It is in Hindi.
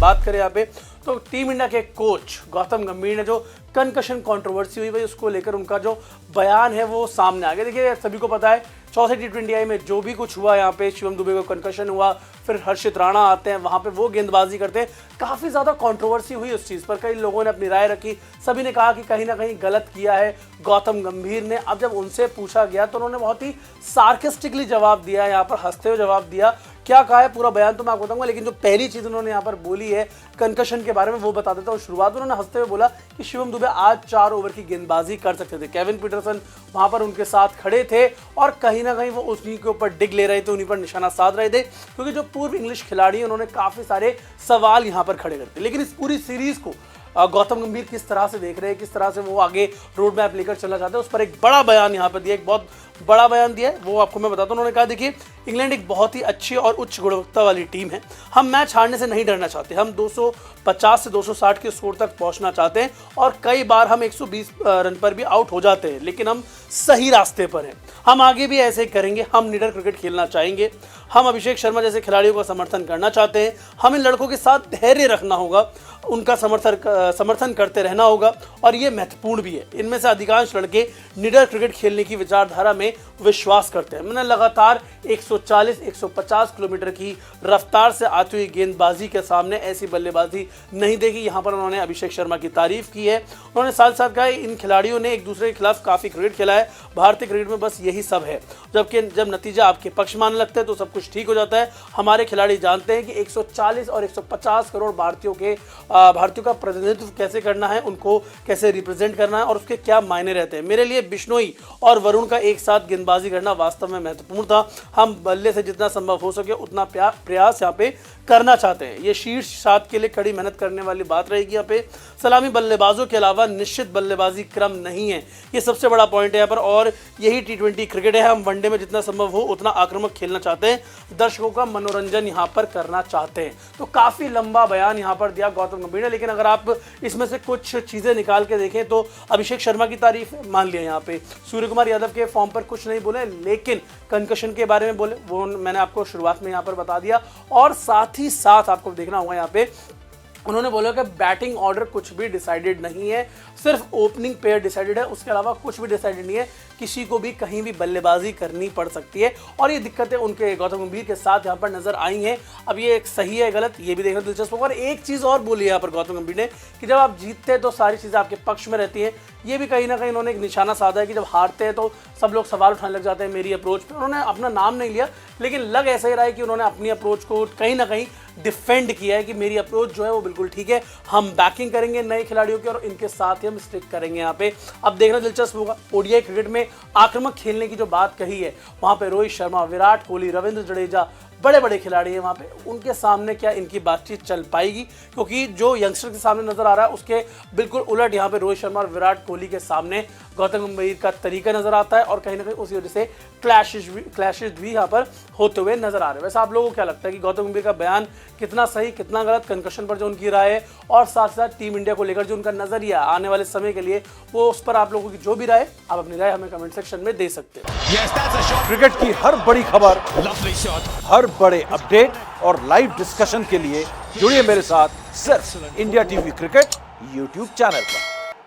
बात करें यहाँ पे तो टीम इंडिया के कोच गौतम गंभीर ने जो कंकशन कंट्रोवर्सी हुई भाई उसको लेकर उनका जो बयान है वो सामने आ गया। देखिए सभी को पता है चौथे T20 में जो भी कुछ हुआ यहाँ पे शिवम दुबे को कंकशन हुआ, फिर हर्षित राणा आते हैं वहाँ पे वो गेंदबाजी करते हैं, काफ़ी ज़्यादा कंट्रोवर्सी हुई उस चीज़ पर, कई लोगों ने अपनी राय रखी, सभी ने कहा कि कहीं ना कहीं गलत किया है गौतम गंभीर ने। अब जब उनसे पूछा गया तो उन्होंने बहुत ही सार्केस्टिकली जवाब दिया, यहाँ पर हंसते हुए जवाब दिया। क्या कहा है पूरा बयान तो मैं आपको बताऊंगा, लेकिन जो पहली चीज़ उन्होंने यहाँ पर बोली है कंकशन के बारे में वो बता देता हूँ। शुरुआत उन्होंने हंसते हुए बोला कि शिवम दुबे आज 4 ओवर की गेंदबाजी कर सकते थे, केविन पीटरसन वहां पर उनके साथ खड़े थे और कहीं ना कहीं वो उन्हीं के ऊपर डिग ले रहे थे, उन्हीं पर निशाना साध रहे थे, क्योंकि जो पूर्व इंग्लिश खिलाड़ी हैं उन्होंने काफ़ी सारे सवाल यहाँ पर खड़े करते। लेकिन इस पूरी सीरीज़ को गौतम गंभीर किस तरह से देख रहे हैं, किस तरह से वो आगे रोड मैप लेकर चलना चाहते हैं, उस पर एक बड़ा बयान यहाँ पर दिया, एक बहुत बड़ा बयान दिया है, वो आपको मैं बताता हूँ। उन्होंने कहा देखिए इंग्लैंड एक बहुत ही अच्छी और उच्च गुणवत्ता वाली टीम है, हम मैच हारने से नहीं डरना चाहते, हम 250 से 260 के स्कोर तक पहुंचना चाहते हैं और कई बार हम 120 रन पर भी आउट हो जाते हैं, लेकिन हम सही रास्ते पर हैं, हम आगे भी ऐसे ही करेंगे, हम निडर क्रिकेट खेलना चाहेंगे, हम अभिषेक शर्मा जैसे खिलाड़ियों का समर्थन करना चाहते हैं, हम इन लड़कों के साथ धैर्य रखना होगा, उनका समर्थन करते रहना होगा और ये महत्वपूर्ण भी है। इनमें से अधिकांश लड़के निडर क्रिकेट खेलने की विचारधारा में विश्वास करते हैं। मैंने लगातार 140-150 किलोमीटर की रफ्तार से आती हुई गेंदबाजी के सामने ऐसी बल्लेबाजी नहीं देखी। यहाँ पर उन्होंने अभिषेक शर्मा की तारीफ की है। उन्होंने साथ साथ कहा इन खिलाड़ियों ने एक दूसरे के खिलाफ काफ़ी क्रिकेट खेला है, भारतीय क्रिकेट में बस यही सब है, जबकि जब नतीजा आपके पक्ष मानने लगता है तो सब कुछ ठीक हो जाता है। हमारे खिलाड़ी जानते हैं कि 140 और 150 करोड़ भारतीयों का प्रतिनिधित्व कैसे करना है, उनको कैसे रिप्रेजेंट करना है और उसके क्या मायने रहते हैं। मेरे लिए बिश्नोई और वरुण का एक साथ गेंदबाजी करना वास्तव में महत्वपूर्ण था, हम बल्ले से जितना संभव हो सके उतना प्रयास यहाँ पे करना चाहते हैं। ये शीर्ष 7 के लिए कड़ी मेहनत करने वाली बात रहेगी। यहाँ पे सलामी बल्लेबाजों के अलावा निश्चित बल्लेबाजी क्रम नहीं है, ये सबसे बड़ा पॉइंट है यहाँ पर, और यही T20 क्रिकेट है, हम वनडे में जितना संभव हो उतना आक्रामक खेलना चाहते हैं, दर्शकों का मनोरंजन यहाँ पर करना चाहते हैं। तो काफ़ी लंबा बयान यहाँ पर दिया गौतम गंभीर ने, लेकिन अगर आप इसमें से कुछ चीज़ें निकाल के देखें तो अभिषेक शर्मा की तारीफ मान लिया, यहाँ पे सूर्य कुमार यादव के फॉर्म पर कुछ नहीं बोले, लेकिन कंकशन के बारे में बोले, वो मैंने आपको शुरुआत में यहाँ पर बता दिया। और साथ ही साथ आपको देखना होगा यहाँ पे उन्होंने बोला कि बैटिंग ऑर्डर कुछ भी डिसाइडेड नहीं है, सिर्फ ओपनिंग पेयर डिसाइडेड है, उसके अलावा कुछ भी डिसाइडेड नहीं है, किसी को भी कहीं भी बल्लेबाजी करनी पड़ सकती है। और ये दिक्कतें उनके गौतम गंभीर के साथ यहाँ पर नजर आई हैं। अब ये एक सही है गलत ये भी देखना दिलचस्प होगा। और एक चीज़ और बोली है यहाँ पर गौतम गंभीर ने कि जब आप जीतते हैं तो सारी चीज़ें आपके पक्ष में रहती हैं। ये भी कहीं ना कहीं उन्होंने एक निशाना साधा है कि जब हारते हैं तो सब लोग सवाल उठाने लग जाते हैं मेरी अप्रोच पर। उन्होंने अपना नाम नहीं लिया, लेकिन लग ऐसा ही रहा है कि उन्होंने अपनी अप्रोच को कहीं ना कहीं डिफेंड किया है कि मेरी अप्रोच जो है वो बिल्कुल ठीक है, हम बैकिंग करेंगे नए खिलाड़ियों की और इनके साथ ही हम स्टिक करेंगे यहाँ पे। अब देखना दिलचस्प होगा ओडीआई क्रिकेट में आक्रामक खेलने की जो बात कही है वहाँ पे रोहित शर्मा, विराट कोहली, रविंद्र जडेजा बड़े बड़े खिलाड़ी हैं वहाँ पे, उनके सामने क्या इनकी बातचीत चल पाएगी, क्योंकि जो यंगस्टर के सामने नजर आ रहा है उसके बिल्कुल उलट यहाँ पे रोहित शर्मा और विराट कोहली के सामने गौतम गंभीर का तरीका नजर आता है और कहीं ना कहीं उसी वजह से क्लैशेस भी यहाँ पर होते हुए नजर आ रहे हैं। वैसे आप लोगों को क्या लगता है कि गौतम गंभीर का बयान कितना सही कितना गलत, कंकशन पर जो उनकी राय है और साथ साथ टीम इंडिया को लेकर जो उनका नजरिया आने वाले समय के लिए, वो उस पर आप लोगों की जो भी राय, आप अपनी राय हमें कमेंट सेक्शन में दे सकते हैं। क्रिकेट की हर बड़ी खबर, हर बड़े अपडेट और लाइव डिस्कशन के लिए जुड़िए मेरे साथ सिर्फ India TV cricket YouTube channel पर।